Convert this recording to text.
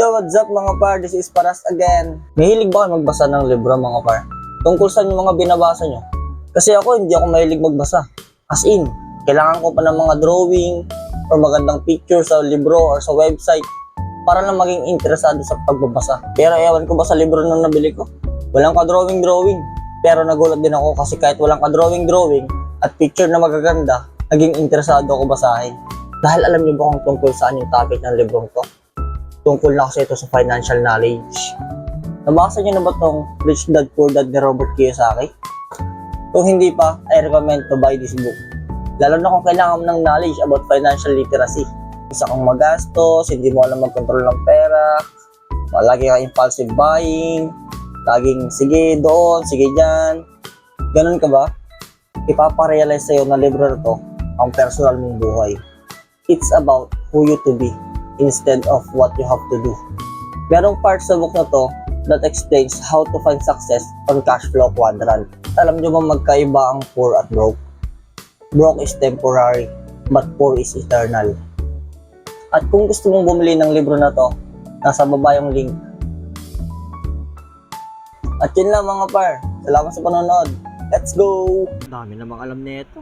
Yo, what's up mga par? This is Paras again. Mahilig ba kayo magbasa ng libro mga par? Tungkol saan yung mga binabasa nyo? Kasi ako, hindi ako mahilig magbasa. As in, kailangan ko pa ng mga drawing or magandang picture sa libro or sa website para lang maging interesado sa pagbabasa. Pero ewan ko ba sa libro na nabili ko? Walang ka-drawing. Pero nagulat din ako kasi kahit walang ka-drawing at picture na magaganda, naging interesado ako basahin. Dahil alam niyo ba kung tungkol saan yung topic ng librong to? Tungkol na kasi ito sa financial knowledge. Nabasa niyo na ba tong Rich Dad Poor Dad ni Robert Kiyosaki? Kung hindi pa, I recommend to buy this book. Lalo na kung kailangan mo ng knowledge about financial literacy. Isa kang magastos, hindi mo alam mag-control ng pera, lagi ka impulsive buying, laging sige doon, sige dyan. Ganun ka ba? Ipaparealize sa'yo na libro na to ang personal mong buhay. It's about who you to be instead of what you have to do. Merong part sa book na to that explains how to find success on cash flow quadrant. Alam nyo ba magkaiba ang poor at broke? Broke is temporary, but poor is eternal. At kung gusto mong bumili ng libro na to, nasa baba yung link. At yun lang mga par. Salamat sa panonood. Let's go! Dami namang alam nito.